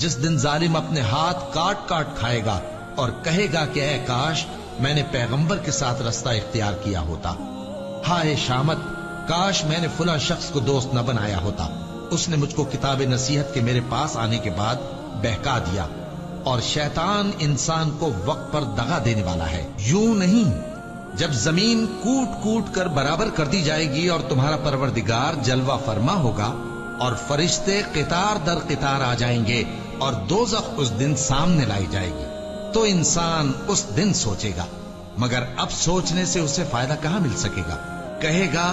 जिस दिन जालिम अपने हाथ काट काट खाएगा और कहेगा कि ऐ काश मैंने पैगंबर के साथ रास्ता इख्तियार किया होता। हाय शामत, काश मैंने फला शख्स को दोस्त न बनाया होता। उसने मुझको किताब नसीहत के मेरे पास आने के बाद बहका दिया। और शैतान इंसान को वक्त पर दगा देने वाला है। यूं नहीं, जब जमीन कूट कूट कर बराबर कर दी जाएगी और तुम्हारा परवरदिगार जलवा फरमा होगा और फरिश्ते कितार दर कितार आ जाएंगे और दोज़ख उस दिन सामने लाई जाएगी, तो इंसान उस दिन सोचेगा, मगर अब सोचने से उसे फायदा कहां मिल सकेगा। कहेगा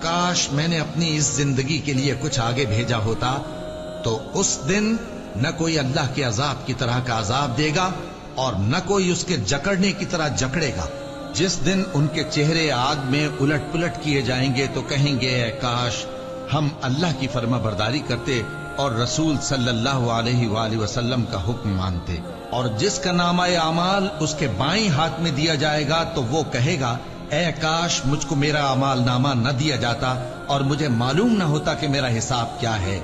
काश मैंने अपनी इस जिंदगी के लिए कुछ आगे भेजा होता। तो उस दिन न कोई अल्लाह के अजाब की तरह का अजाब देगा और न कोई उसके जकड़ने की तरह जकड़ेगा। जिस दिन उनके चेहरे आग में उलट पुलट किए जाएंगे तो कहेंगे ऐ काश हम अल्लाह की फर्मा बरदारी करते और रसूल सल्लल्लाहु अलैहि वसल्लम का हुक्म मानते। और जिसका नामा अमाल उसके बाईं हाथ में दिया जाएगा तो वो कहेगा ऐ काश मुझको मेरा अमाल नामा न दिया जाता और मुझे मालूम न होता कि मेरा हिसाब क्या है।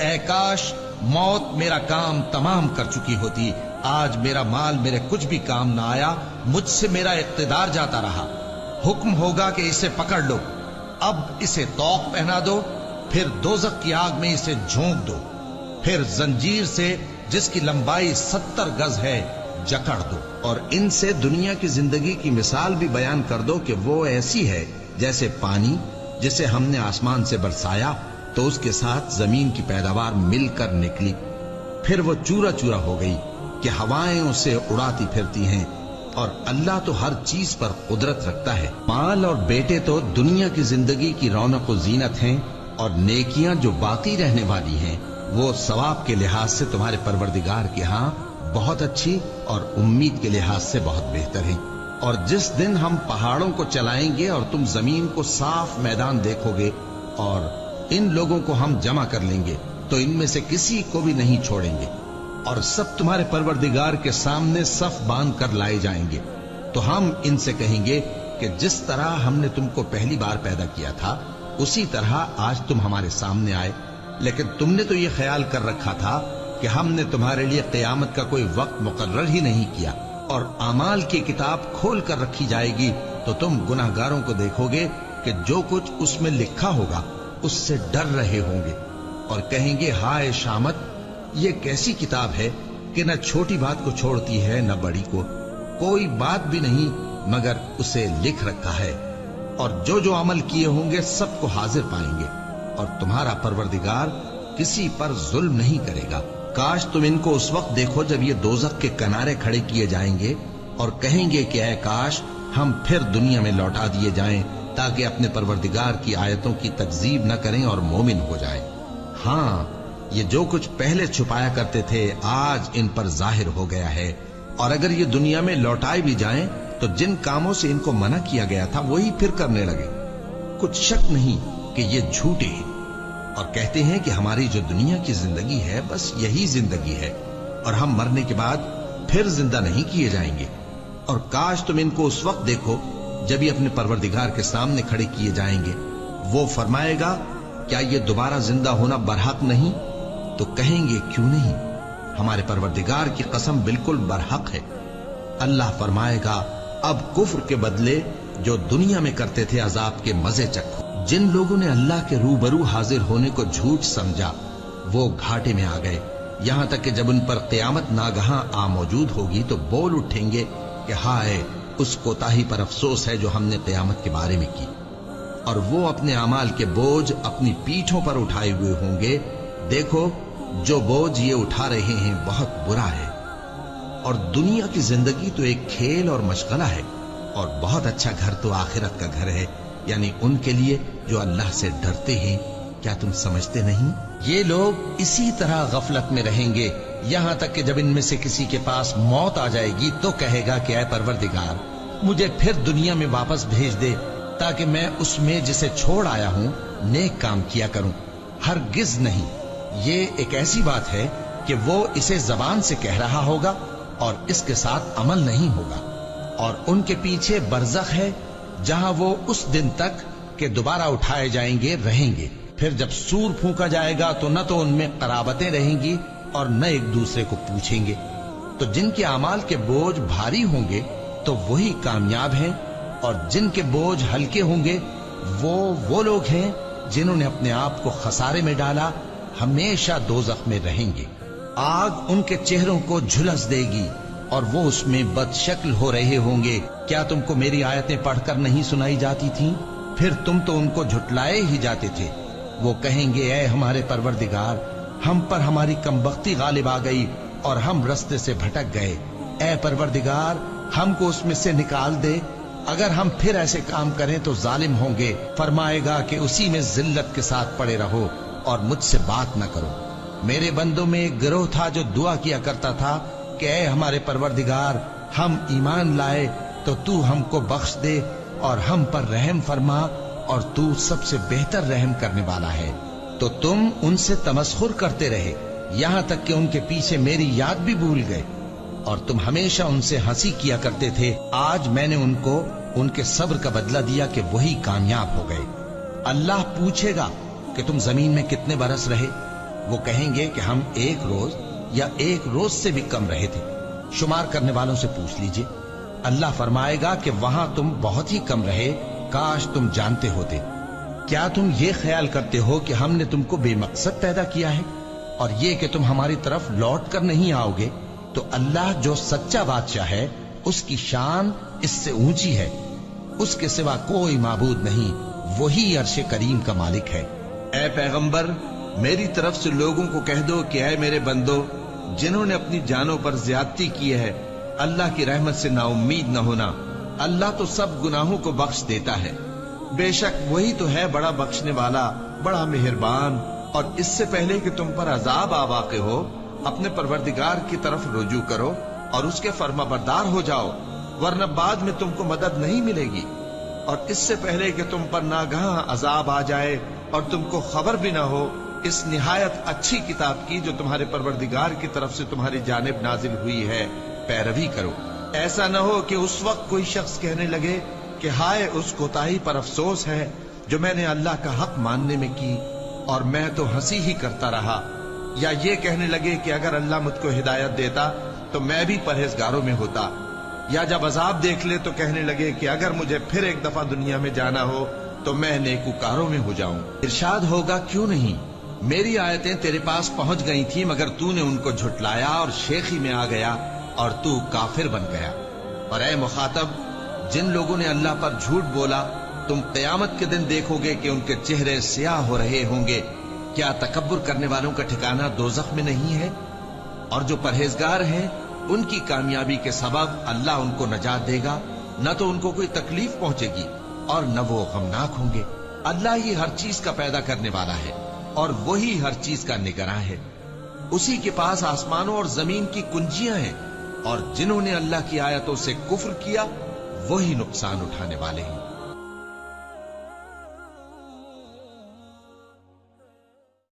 ऐ काश मौत मेरा काम तमाम कर चुकी होती। आज मेरा माल मेरे कुछ भी काम न आया, मुझसे मेरा इख्तिदार जाता रहा। हुक्म होगा कि इसे पकड़ लो, अब इसे तौक पहना दो, फिर दोज़ख की आग में इसे झोंक दो, फिर जंजीर से जिसकी लंबाई 70 गज है जकड़ दो। और इनसे दुनिया की जिंदगी की मिसाल भी बयान कर दो कि वो ऐसी है जैसे पानी जिसे हमने आसमान से बरसाया तो उसके साथ जमीन की पैदावार मिलकर निकली, फिर वो चूरा चूरा हो गई कि हवाएं उसे उड़ाती फिरती हैं। और अल्लाह तो हर चीज पर कुदरत रखता है। माल और बेटे तो दुनिया की जिंदगी की रौनक और जीनत हैं, और नेकियां जो बाकी रहने वाली हैं वो सवाब के लिहाज से तुम्हारे परवरदिगार के यहाँ बहुत अच्छी और उम्मीद के लिहाज से बहुत बेहतर है। और जिस दिन हम पहाड़ों को चलाएंगे और तुम जमीन को साफ मैदान देखोगे और इन लोगों को हम जमा कर लेंगे तो इनमें से किसी को भी नहीं छोड़ेंगे और सब तुम्हारे परवरदिगार के सामने सफ बांध कर लाए जाएंगे। तो हम इनसे कहेंगे कि जिस तरह हमने तुमको पहली बार पैदा किया था उसी तरह आज तुम हमारे सामने आए, लेकिन तुमने तो ये ख्याल कर रखा था कि हमने तुम्हारे लिए क़यामत का कोई वक्त मुकर्रर ही नहीं किया। और आमाल की किताब खोल कर रखी जाएगी तो तुम गुनाहगारों को देखोगे कि जो कुछ उसमें लिखा होगा उससे डर रहे होंगे और कहेंगे हाय शामत, ये कैसी किताब है कि न छोटी बात को छोड़ती है न बड़ी को, कोई बात भी नहीं मगर उसे लिख रखा है और जो जो अमल किए होंगे सबको हाजिर पाएंगे और तुम्हारा परवरदिगार किसी पर जुल्म नहीं करेगा। काश तुम इनको उस वक्त देखो जब ये दोज़ख के किनारे खड़े किए जाएंगे और कहेंगे कि ऐ काश हम फिर दुनिया में लौटा दिए जाएं ताकि अपने परवरदिगार की आयतों की तकजीब न करें और मोमिन हो जाएं। हाँ, ये जो कुछ पहले छुपाया करते थे आज इन पर जाहिर हो गया है, और अगर ये दुनिया में लौटाए भी जाएं तो जिन कामों से इनको मना किया गया था वही फिर करने लगे। कुछ शक नहीं कि ये झूठे हैं और कहते हैं कि हमारी जो दुनिया की जिंदगी है बस यही जिंदगी है और हम मरने के बाद फिर जिंदा नहीं किए जाएंगे। और काश तुम इनको उस वक्त देखो जब ये अपने परवरदिगार के सामने खड़े किए जाएंगे। वो फरमाएगा क्या ये दोबारा जिंदा होना बरहक नहीं? तो कहेंगे क्यों नहीं, हमारे परवरदिगार की कसम बिल्कुल बरहक है। अल्लाह फरमाएगा अब कुफ्र के बदले जो दुनिया में करते थे अजाब के मजे चखो। जिन लोगों ने अल्लाह के रूबरू हाजिर होने को झूठ समझा वो घाटे में आ गए, यहां तक कि जब उन पर क़यामत नागहां आ मौजूद होगी तो बोल उठेंगे कि हाय उस कोताही पर अफसोस है जो हमने क़यामत के बारे में की। और वो अपने अमाल के बोझ अपनी पीठों पर उठाए हुए होंगे। देखो जो बोझ ये उठा रहे हैं बहुत बुरा है। और दुनिया की जिंदगी तो एक खेल और मशगला है और बहुत अच्छा घर तो आखिरत का घर है, यानी उनके लिए जो अल्लाह से डरते हैं। क्या तुम समझते नहीं? ये लोग इसी तरह गफलत में रहेंगे यहां तक कि जब इनमें से किसी के पास मौत आ जाएगी तो कहेगा कि ऐ परवरदिगार मुझे फिर दुनिया में वापस भेज दे ताकि मैं उसमें जिसे छोड़ आया हूं नेक काम किया करूं। हरगिज नहीं, ये एक ऐसी बात है कि वो इसे जबान से कह रहा होगा और इसके साथ अमल नहीं होगा। और उनके पीछे बरज़ख है जहां वो उस दिन तक के दोबारा उठाए जाएंगे रहेंगे। फिर जब सूर फूंका जाएगा तो न तो उनमें कराबतें रहेंगी और न एक दूसरे को पूछेंगे। तो जिनके अमाल के बोझ भारी होंगे तो वही कामयाब हैं, और जिनके बोझ हल्के होंगे वो लोग हैं जिन्होंने अपने आप को खसारे में डाला, हमेशा दोज़ख में रहेंगे। आग उनके चेहरों को झुलस देगी और वो उसमें बदशक्ल हो रहे होंगे। क्या तुमको मेरी आयतें पढ़कर नहीं सुनाई जाती थीं? फिर तुम तो उनको झुटलाए ही जाते थे। वो कहेंगे, ऐ हमारे परवरदिगार, हम पर हमारी कमबख्ती गालिब आ गई और हम रास्ते से भटक गए। ऐ परवरदिगार, हमको उसमें से निकाल दे। अगर हम फिर ऐसे काम करें तो जालिम होंगे। फरमाएगा कि उसी में जिल्लत के साथ पड़े रहो और मुझसे बात न करो। मेरे बंदों में एक गिरोह था जो दुआ किया करता था कि ऐ हमारे परवरदिगार, हम ईमान लाए तो तू हमको बख्श दे और हम पर रहम फरमा, और तू सबसे बेहतर रहम करने वाला है। तो तुम उनसे तमस्खुर करते रहे, यहां तक कि उनके पीछे मेरी याद भी भूल गए, और तुम हमेशा उनसे हंसी किया करते थे। आज मैंने उनको उनके सब्र का बदला दिया कि वही कामयाब हो गए। अल्लाह पूछेगा कि तुम जमीन में कितने बरस रहे? वो कहेंगे कि हम एक रोज या एक रोज से भी कम रहे थे। शुमार करने वालों से पूछ लीजिए। अल्लाह फरमाएगा कि वहां तुम बहुत ही कम रहे, काश तुम जानते होते। क्या तुम ये ख्याल करते हो कि हमने तुमको बेमकसद पैदा किया है और ये कि तुम हमारी तरफ लौट कर नहीं आओगे? तो अल्लाह जो सच्चा बादशाह है, उसकी शान इससे ऊंची है। उसके सिवा कोई माबूद नहीं, वही अर्शे करीम का मालिक है। ऐ पैगंबर, मेरी तरफ से लोगों को कह दो कि ऐ मेरे बंदो, जिन्होंने अपनी जानों पर ज्यादती की है, अल्लाह की रहमत से नाउम्मीद न होना। अल्लाह तो सब गुनाहों को बख्श देता है। बेशक वही तो है बड़ा बख्शने वाला, बड़ा मेहरबान। और इससे पहले कि तुम पर अजाब आ वाक़े हो, अपने परवरदिगार की तरफ रुजू करो और उसके फर्माबरदार हो जाओ, वरना बाद में तुमको मदद नहीं मिलेगी। और इससे पहले कि तुम पर नागहां अजाब आ जाए और तुमको खबर भी ना हो, इस निहायत अच्छी किताब की जो तुम्हारे परवरदिगार की तरफ से तुम्हारी जानिब नाजिल हुई है, पैरवी करो। ऐसा न हो कि उस वक्त कोई शख्स कहने लगे कि हाय उस कोताही पर अफसोस है जो मैंने अल्लाह का हक मानने में की, और मैं तो हंसी ही करता रहा। या ये कहने लगे कि अगर अल्लाह मुझको हिदायत देता तो मैं भी परहेजगारों में होता। या जब अजाब देख ले तो कहने लगे कि अगर मुझे फिर एक दफा दुनिया में जाना हो तो मैं नेकूकारों में हो जाऊं। इरशाद होगा, क्यों नहीं, मेरी आयतें तेरे पास पहुंच गई थी, मगर तूने उनको झुटलाया और शेखी में आ गया और तू काफिर बन गया। और ऐ मुखातब, जिन लोगों ने अल्लाह पर झूठ बोला, तुम क़यामत के दिन देखोगे कि उनके चेहरे स्याह हो रहे होंगे। क्या तकब्बुर करने वालों का ठिकाना दोज़ख में नहीं है? और जो परहेजगार हैं, उनकी कामयाबी के सबब अल्लाह उनको नजात देगा, न तो उनको कोई तकलीफ पहुंचेगी और न वो गमनाक होंगे। अल्लाह ही हर चीज का पैदा करने वाला है और वही हर चीज का निगरां है। उसी के पास आसमानों और जमीन की कुंजियां हैं, और जिन्होंने अल्लाह की आयतों से कुफ्र किया वही नुकसान उठाने वाले हैं।